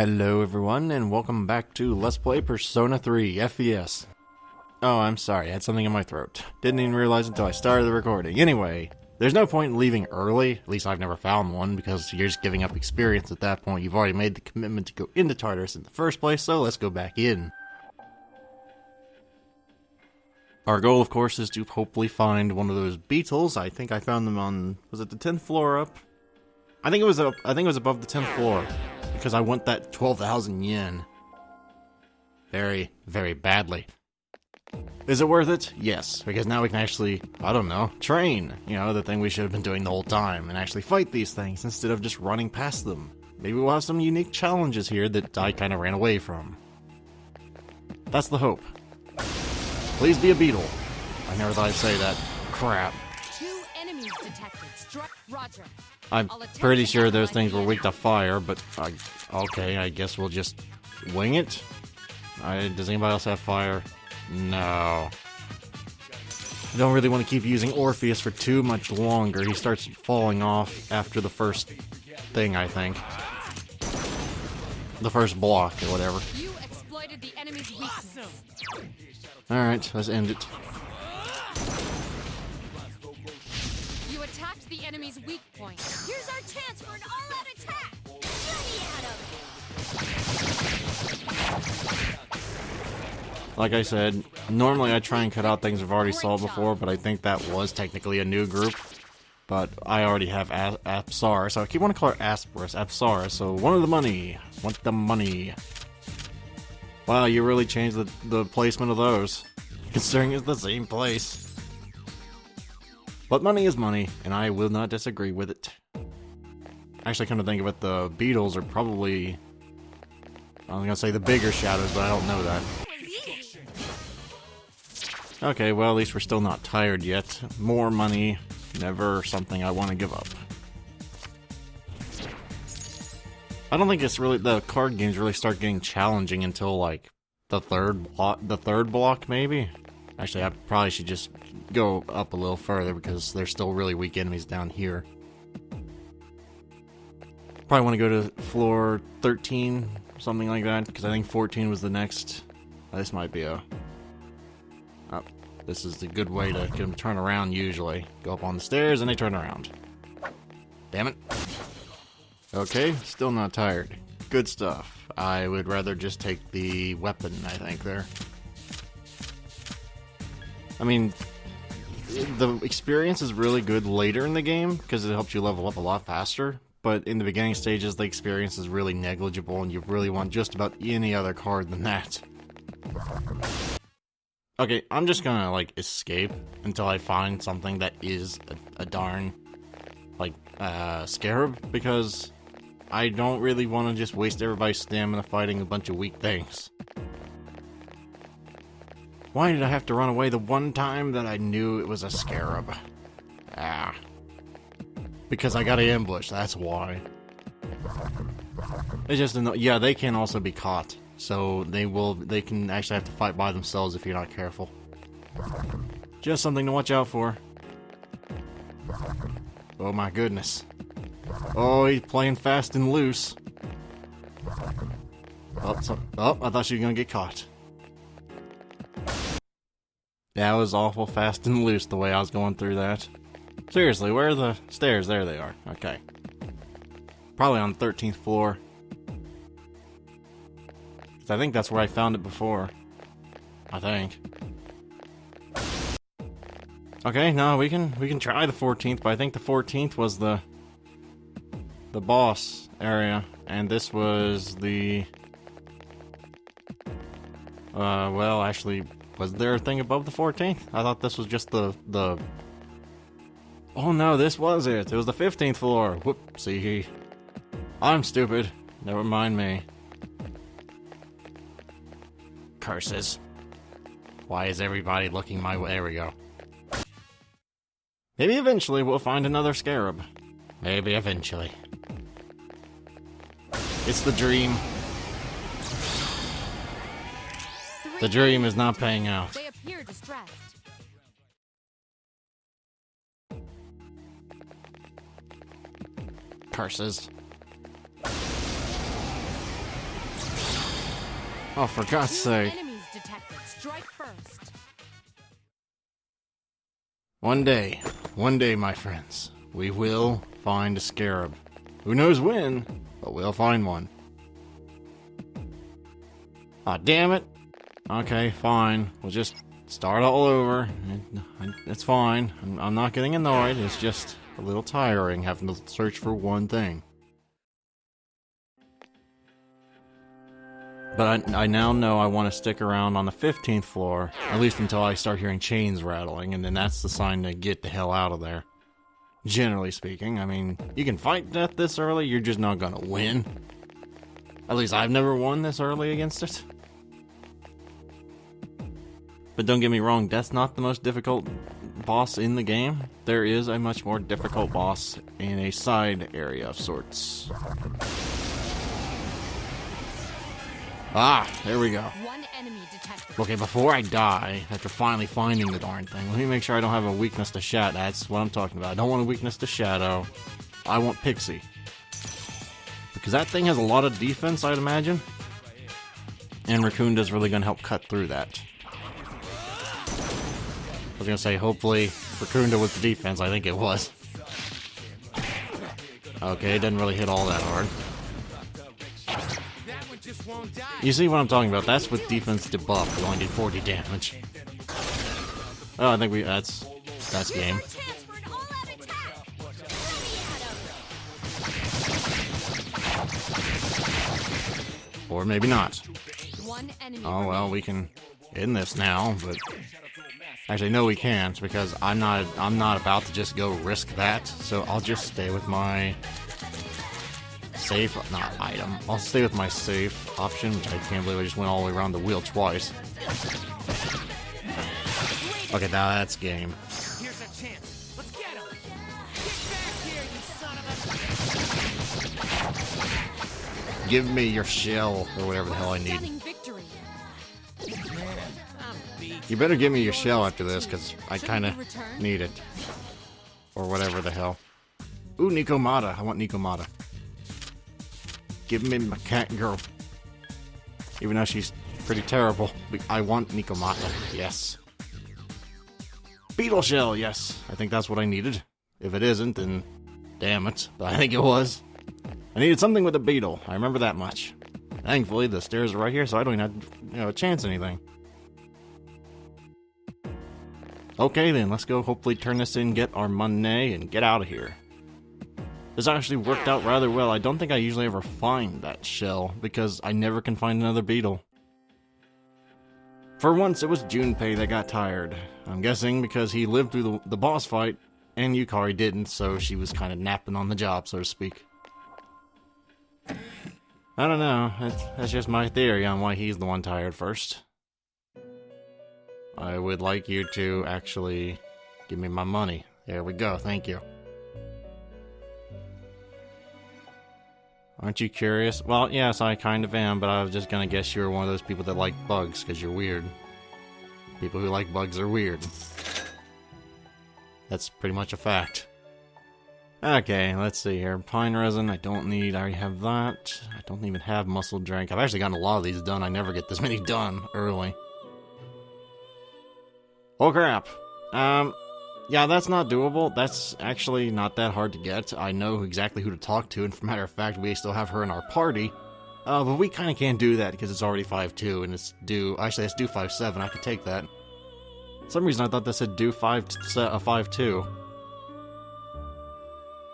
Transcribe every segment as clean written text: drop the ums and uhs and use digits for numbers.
Hello everyone, and welcome back to Let's Play Persona 3 FES. Oh, I'm sorry, I had something in my throat. Didn't even realize until I started the recording. Anyway, there's no point in leaving early, at least I've never found one, because you're just giving up experience at that point. You've already made the commitment to go into Tartarus in the first place, so let's go back in. Our goal, of course, is to hopefully find one of those beetles. I think I found them on, was it the 10th floor up? I think it was above the 10th floor. Because I want that 12,000 yen. Very, very badly. Is it worth it? Yes, because now we can actually, I don't know, train. You know, the thing we should have been doing the whole time, and actually fight these things instead of just running past them. Maybe we'll have some unique challenges here that I kind of ran away from. That's the hope. Please be a beetle. I never thought I'd say that. Crap. 2 enemies detected. Struck Roger. I'm pretty sure those things were weak to fire, but okay, I guess we'll just wing it. Does anybody else have fire? No. I don't really want to keep using Orpheus for too much longer. He starts falling off after the first thing, I think. The first block or whatever. You exploited the enemy's weakness. Alright, let's end it. Attacked the enemy's weak point. Here's our chance for an all-out attack! Let me at him! Like I said, normally I try and cut out things I've already saw before, but I think that was technically a new group. But I already have Apsara, so I keep wanting to call her Apsara, so want the money. Want the money. Wow, you really changed the placement of those, considering it's the same place. But money is money, and I will not disagree with it. Actually, come to think of it, the beetles are probably... I was gonna say the bigger shadows, but I don't know that. Okay, well, at least we're still not tired yet. More money, never something I want to give up. I don't think it's really... the card games really start getting challenging until, like, the third block, maybe? Actually, I probably should just go up a little further because there's still really weak enemies down here. Probably want to go to floor 13, something like that, because I think 14 was the next. This might be a... Oh, this is the good way to get them to turn around usually. Go up on the stairs and they turn around. Damn it. Okay, still not tired. Good stuff. I would rather just take the weapon, I think, there. I mean, the experience is really good later in the game, because it helps you level up a lot faster, but in the beginning stages, the experience is really negligible, and you really want just about any other card than that. Okay, I'm just gonna, like, escape until I find something that is a darn, like, Scarab, because I don't really want to just waste everybody's stamina fighting a bunch of weak things. Why did I have to run away the one time that I knew it was a Scarab? Ah. Because I got ambushed, that's why. It's just, yeah, they can also be caught. So they can actually have to fight by themselves if you're not careful. Just something to watch out for. Oh my goodness. Oh, he's playing fast and loose. Oh, I thought she was gonna get caught. That was awful fast and loose the way I was going through that. Seriously, where are the stairs? There they are. Okay. Probably on the 13th floor. I think that's where I found it before. I think. Okay, no, we can try the 14th, but I think the 14th was the boss area, and this was the... well, actually... Was there a thing above the 14th? I thought this was just the... Oh no, this was it. It was the 15th floor. Whoopsie. I'm stupid. Never mind me. Curses. Why is everybody looking my way? There we go. Maybe eventually we'll find another Scarab. Maybe eventually. It's the dream. The dream is not paying out. They appear distressed. Curses. Oh, for God's sake. Enemies detected. Strike first. One day, my friends, we will find a Scarab. Who knows when, but we'll find one. Aw, damn it. Okay, fine. We'll just start all over. It's fine. I'm not getting annoyed. It's just a little tiring having to search for one thing. But I now know I want to stick around on the 15th floor, at least until I start hearing chains rattling, and then that's the sign to get the hell out of there. Generally speaking, I mean, you can fight death this early, you're just not gonna win. At least I've never won this early against it. But don't get me wrong, death's not the most difficult boss in the game. There is a much more difficult boss in a side area of sorts. Ah, there we go. One enemy detected. Okay, before I die, after finally finding the darn thing, let me make sure I don't have a weakness to Shadow. That's what I'm talking about. I don't want a weakness to Shadow. I want Pixie. Because that thing has a lot of defense, I'd imagine. And Raccoonda's really going to help cut through that. I was going to say, hopefully, Raccoonda was the defense. I think it was. Okay, it didn't really hit all that hard. You see what I'm talking about? That's with defense debuff. We only did 40 damage. Oh, I think that's game. Chance for an all-out attack. Or maybe not. One enemy. Oh well, we can end this now, but actually no, we can't because I'm not about to just go risk that. So I'll just stay with my safe, not item. I'll stay with my safe option, which I can't believe I just went all the way around the wheel twice. Okay, now that's game. Here's a chance. Let's get him. Get back here, you son of a... Give me your shell, or whatever the hell I need. Stunning victory. I'm beat. You better give me your shell after this, because I kind of need it. Or whatever the hell. Ooh, Nikomata. I want Nikomata. Give me my cat girl. Even though she's pretty terrible, I want Nikomata. Yes. Beetle shell, yes. I think that's what I needed. If it isn't, then damn it. But I think it was. I needed something with a beetle. I remember that much. Thankfully, the stairs are right here, so I don't even have a chance anything. Okay, then. Let's go hopefully turn this in, get our money, and get out of here. This actually worked out rather well. I don't think I usually ever find that shell, because I never can find another beetle. For once, it was Junpei that got tired. I'm guessing because he lived through the boss fight, and Yukari didn't, so she was kind of napping on the job, so to speak. I don't know. That's just my theory on why he's the one tired first. I would like you to actually give me my money. There we go. Thank you. Aren't you curious? Well, yes, I kind of am, but I was just gonna guess you were one of those people that like bugs, because you're weird. People who like bugs are weird. That's pretty much a fact. Okay, let's see here. Pine resin, I don't need. I already have that. I don't even have muscle drink. I've actually gotten a lot of these done. I never get this many done early. Oh crap. Yeah, that's not doable. That's actually not that hard to get. I know exactly who to talk to, and for matter of fact, we still have her in our party. But we kind of can't do that because it's already 5-2, and it's due... Actually, it's due 5-7. I could take that. For some reason, I thought this said due 5-2.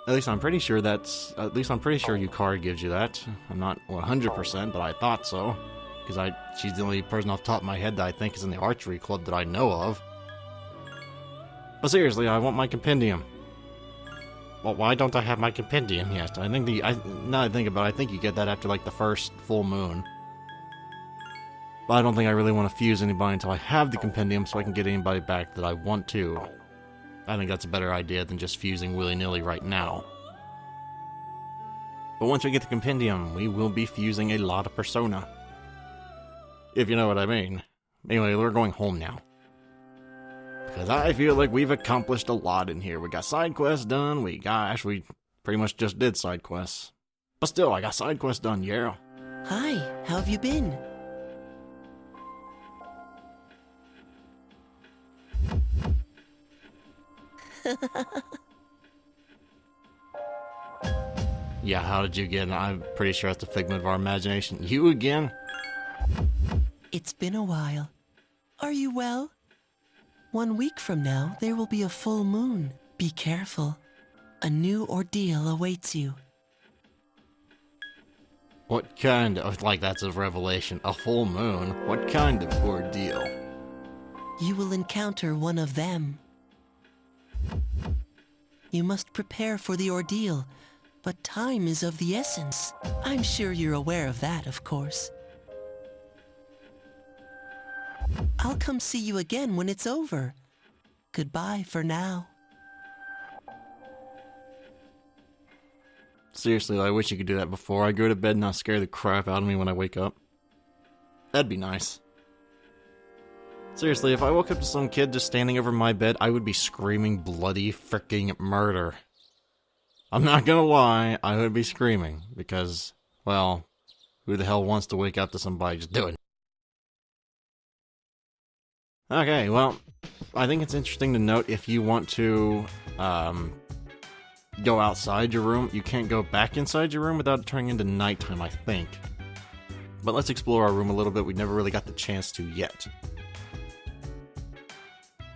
At least I'm pretty sure Yukari gives you that. I'm not 100%, but I thought so. Because she's the only person off the top of my head that I think is in the archery club that I know of. But seriously, I want my compendium. Well, why don't I have my compendium yet? I think now I think about it, I think you get that after like the first full moon. But I don't think I really want to fuse anybody until I have the compendium so I can get anybody back that I want to. I think that's a better idea than just fusing willy-nilly right now. But once we get the compendium, we will be fusing a lot of Persona. If you know what I mean. Anyway, we're going home now. Because I feel like we've accomplished a lot in here. We got side quests done, actually pretty much just did side quests. But still, I got side quests done, yeah. Hi, how have you been? Yeah, how did you get in? I'm pretty sure that's a figment of our imagination. You again? It's been a while. Are you well? 1 week from now, there will be a full moon. Be careful. A new ordeal awaits you. What kind of, like that's a revelation, a full moon? What kind of ordeal? You will encounter one of them. You must prepare for the ordeal, but time is of the essence. I'm sure you're aware of that, of course. I'll come see you again when it's over. Goodbye for now. Seriously, I wish you could do that before I go to bed and not scare the crap out of me when I wake up. That'd be nice. Seriously, if I woke up to some kid just standing over my bed, I would be screaming bloody fricking murder. I'm not gonna lie, I would be screaming, because, well, who the hell wants to wake up to somebody just doing it? Okay, well, I think it's interesting to note if you want to, go outside your room, you can't go back inside your room without it turning into nighttime, I think. But let's explore our room a little bit, we never really got the chance to yet.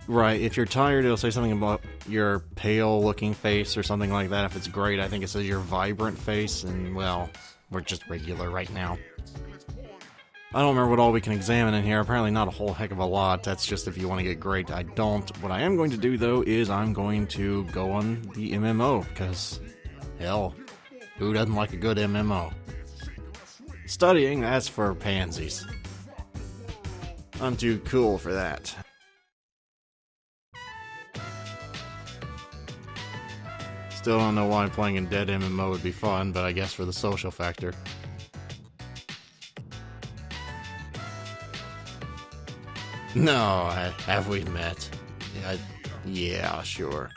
Right, if you're tired, it'll say something about your pale-looking face or something like that. If it's great, I think it says your vibrant face, and, well, we're just regular right now. I don't remember what all we can examine in here. Apparently not a whole heck of a lot. That's just if you want to get great. I don't. What I am going to do, though, is I'm going to go on the MMO, because, hell, who doesn't like a good MMO? Studying, that's for pansies. I'm too cool for that. Still don't know why playing in dead MMO would be fun, but I guess for the social factor. No, have we met? Yeah, sure.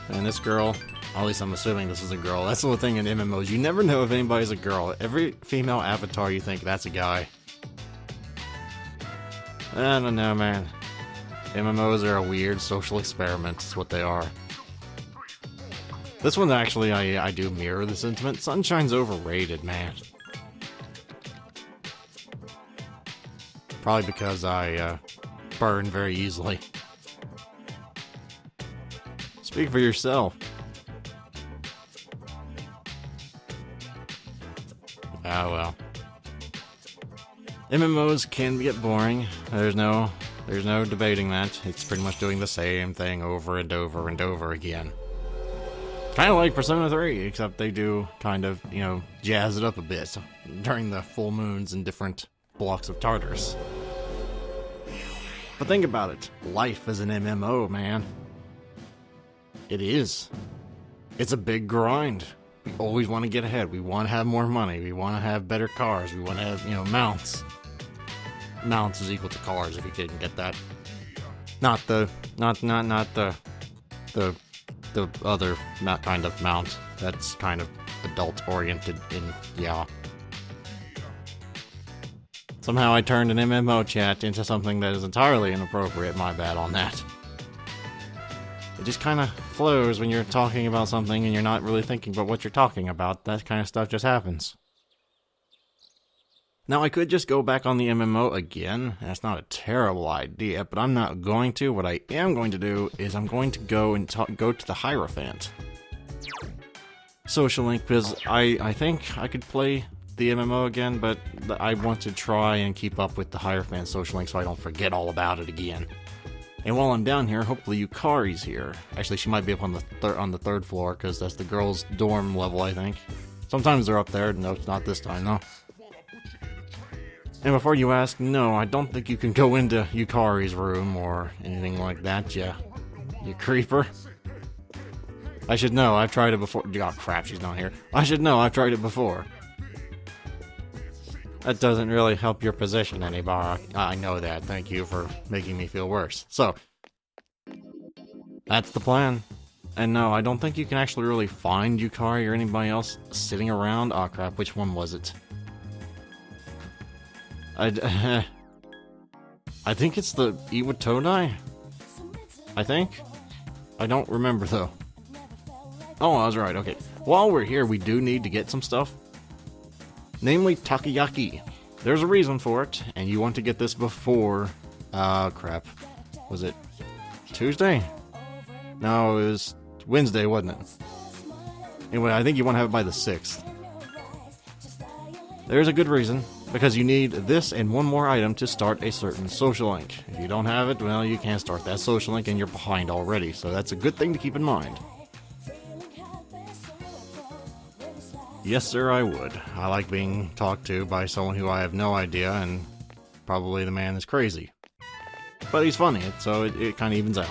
And this girl, at least I'm assuming this is a girl. That's the whole thing in MMOs. You never know if anybody's a girl. Every female avatar you think, that's a guy. I don't know, man. MMOs are a weird social experiment. That's what they are. This one, actually, I do mirror the sentiment. Sunshine's overrated, man. Probably because I burn very easily. Speak for yourself. Ah, well. MMOs can get boring. There's no debating that. It's pretty much doing the same thing over and over and over again. Kind of like Persona 3, except they do kind of, you know, jazz it up a bit during the full moons and different blocks of Tartarus. But think about it. Life is an MMO, man. It is. It's a big grind. We always want to get ahead. We want to have more money. We want to have better cars. We want to have, you know, mounts. Mounts is equal to cars, if you didn't get that. Not the other kind of mount. That's kind of adult-oriented in, yeah. Somehow I turned an MMO chat into something that is entirely inappropriate. My bad on that. It just kind of flows when you're talking about something and you're not really thinking about what you're talking about. That kind of stuff just happens. Now, I could just go back on the MMO again. That's not a terrible idea, but I'm not going to. What I am going to do is I'm going to go and go to the Hierophant social link, because I think I could play the MMO again, but I want to try and keep up with the Hierophant social link so I don't forget all about it again. And while I'm down here, hopefully Yukari's here. Actually, she might be up on the third floor, because that's the girls' dorm level, I think. Sometimes they're up there. No, it's not this time, though. And before you ask, no, I don't think you can go into Yukari's room or anything like that, you creeper. I should know, I've tried it before. Oh crap, she's not here. I should know, I've tried it before. That doesn't really help your position any, Bar. I know that. Thank you for making me feel worse. So, that's the plan. And no, I don't think you can actually really find Yukari or anybody else sitting around. Oh crap, which one was it? I I think it's the Eat with Todai. I think. I don't remember though. Oh, I was right. Okay. While we're here, we do need to get some stuff. Namely, takoyaki. There's a reason for it, and you want to get this before... crap. Was it Tuesday? No, it was Wednesday, wasn't it? Anyway, I think you want to have it by the 6th. There's a good reason, because you need this and one more item to start a certain social link. If you don't have it, well, you can't start that social link and you're behind already, so that's a good thing to keep in mind. Yes, sir, I would. I like being talked to by someone who I have no idea, and probably the man is crazy. But he's funny, so it kind of evens out.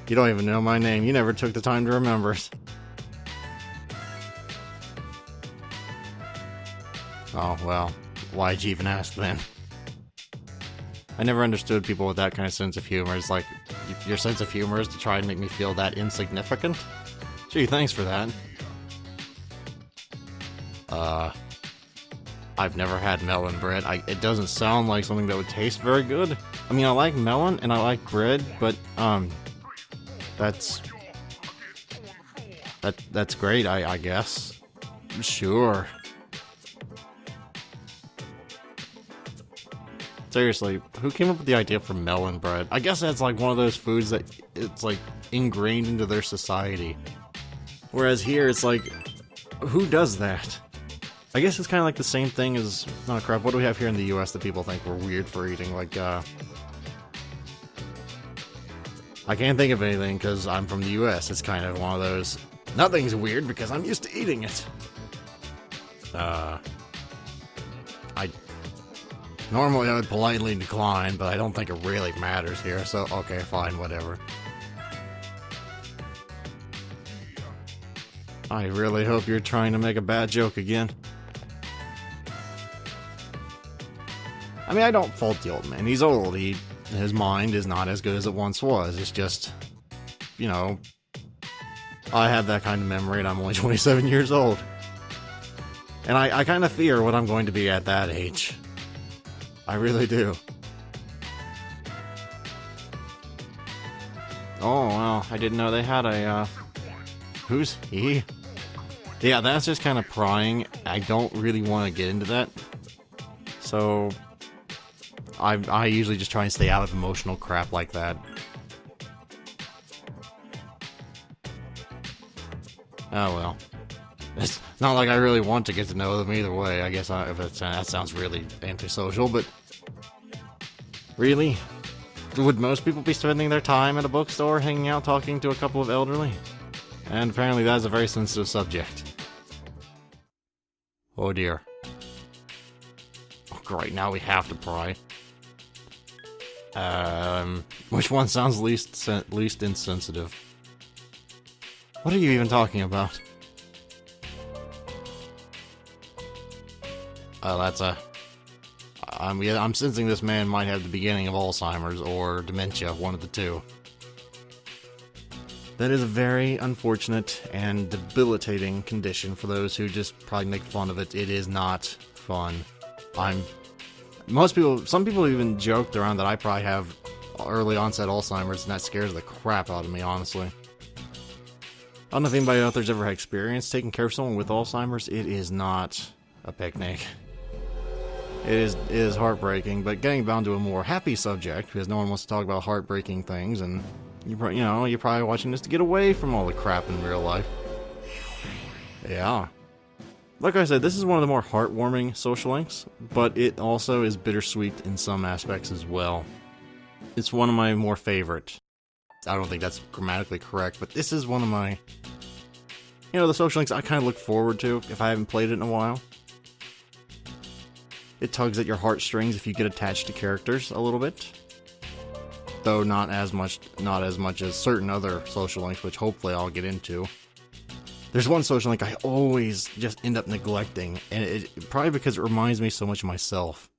You don't even know my name. You never took the time to remember it. Oh, well, why'd you even ask then? I never understood people with that kind of sense of humor. It's like, your sense of humor is to try and make me feel that insignificant? Gee, thanks for that. I've never had melon bread. It doesn't sound like something that would taste very good. I mean, I like melon and I like bread, but, that's great, I guess. Sure. Seriously, who came up with the idea for melon bread? I guess that's like one of those foods that it's like ingrained into their society. Whereas here, it's like, who does that? I guess it's kind of like the same thing as, oh crap, what do we have here in the US that people think we're weird for eating? Like, I can't think of anything because I'm from the US. It's kind of one of those, nothing's weird because I'm used to eating it. Normally I would politely decline, but I don't think it really matters here, so okay, fine, whatever. I really hope you're trying to make a bad joke again. I mean, I don't fault the old man. He's old. His mind is not as good as it once was. It's just, you know, I have that kind of memory and I'm only 27 years old. And I kind of fear what I'm going to be at that age. I really do. Oh, well, I didn't know they had a, who's he? Yeah, that's just kind of prying. I don't really want to get into that. So, I usually just try and stay out of emotional crap like that. Oh, well. It's not like I really want to get to know them either way. I guess that sounds really antisocial, but... Really? Would most people be spending their time at a bookstore, hanging out, talking to a couple of elderly? And apparently that is a very sensitive subject. Oh dear. Oh great, now we have to pry. Which one sounds least insensitive? What are you even talking about? That's a... I'm sensing this man might have the beginning of Alzheimer's or dementia, one of the two. That is a very unfortunate and debilitating condition for those who just probably make fun of it. It is not fun. Some people even joked around that I probably have early onset Alzheimer's, and that scares the crap out of me, honestly. I don't know if anybody out there's ever had experience taking care of someone with Alzheimer's. It is not a picnic. It is heartbreaking, but getting down to a more happy subject, because no one wants to talk about heartbreaking things, and you're probably watching this to get away from all the crap in real life. Yeah. Like I said, this is one of the more heartwarming social links, but it also is bittersweet in some aspects as well. It's one of my more favorite. I don't think that's grammatically correct, but this is one of my... the social links I kind of look forward to if I haven't played it in a while. It tugs at your heartstrings if you get attached to characters a little bit. Though not as much as certain other social links, which hopefully I'll get into. There's one social link I always just end up neglecting, and it probably because it reminds me so much of myself.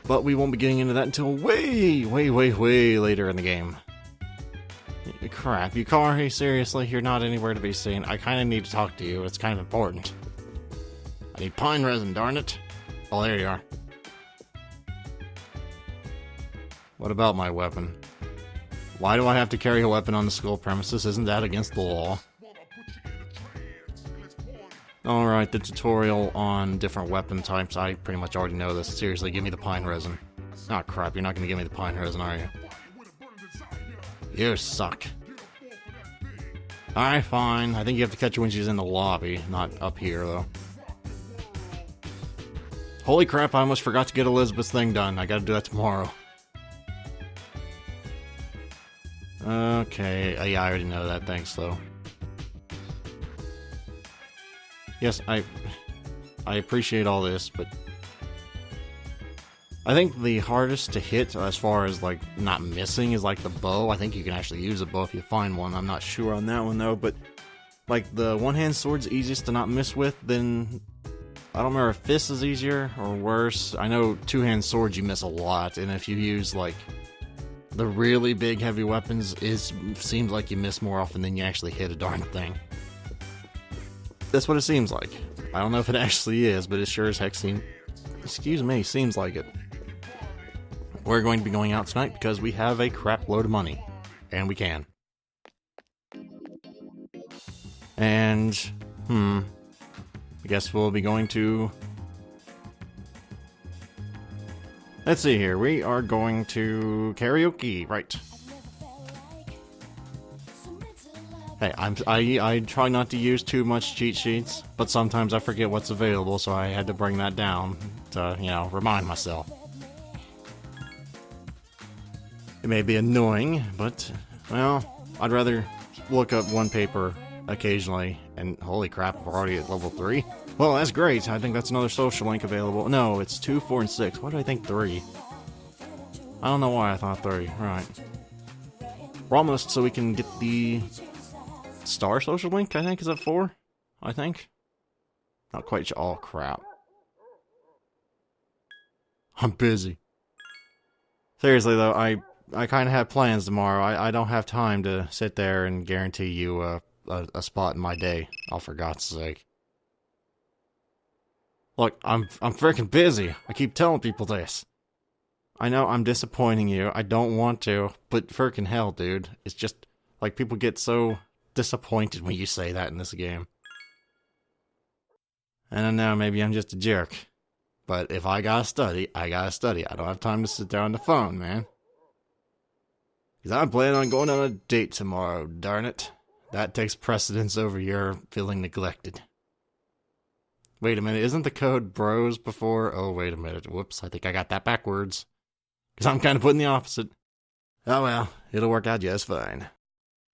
But we won't be getting into that until way later in the game. Crap, Yukari, seriously, you're not anywhere to be seen. I kind of need to talk to you, it's kind of important. I need pine resin, darn it. Oh, there you are. What about my weapon? Why do I have to carry a weapon on the school premises? Isn't that against the law? Alright, the tutorial on different weapon types. I pretty much already know this. Seriously, give me the pine resin. Oh crap, you're not gonna give me the pine resin, are you? You suck. Alright, fine. I think you have to catch her when she's in the lobby, not up here, though. Holy crap, I almost forgot to get Elizabeth's thing done. I gotta do that tomorrow. Okay, yeah, I already know that, thanks, though. Yes, I appreciate all this, but I think the hardest to hit as far as, like, not missing is, like, the bow. I think you can actually use a bow if you find one. I'm not sure on that one, though, but, like, the one-hand sword's easiest to not miss with, then I don't remember if fist is easier or worse. I know two-hand swords you miss a lot, and if you use, like, the really big heavy weapons, it seems like you miss more often than you actually hit a darn thing. That's what it seems like. I don't know if it actually is, but it sure as heck seems like it. We're going to be going out tonight because we have a crap load of money. And we can. And, I guess we'll be going to... Let's see here. We are going to karaoke, right? Hey, I try not to use too much cheat sheets, but sometimes I forget what's available, so I had to bring that down to, you know, remind myself. It may be annoying, but, well, I'd rather look up one paper occasionally, and holy crap, we're already at level 3? Well, that's great. I think that's another social link available. No, it's 2, 4, and 6. Why do I think 3? I don't know why I thought 3. Right. We're almost so we can get the star social link, I think. Is that 4? I think. Not quite sure. Oh, crap. I'm busy. Seriously, though, I kind of have plans tomorrow. I don't have time to sit there and guarantee you a spot in my day. Oh, for God's sake. Look, I'm freaking busy. I keep telling people this. I know I'm disappointing you. I don't want to, but freaking hell, dude. It's just, like, people get so disappointed when you say that in this game. I don't know, maybe I'm just a jerk. But if I gotta study, I gotta study. I don't have time to sit there on the phone, man. Because I'm planning on going on a date tomorrow, darn it. That takes precedence over your feeling neglected. Wait a minute, isn't the code bros before? Oh, wait a minute. Whoops, I think I got that backwards. Because I'm kind of putting the opposite. Oh well, it'll work out just fine.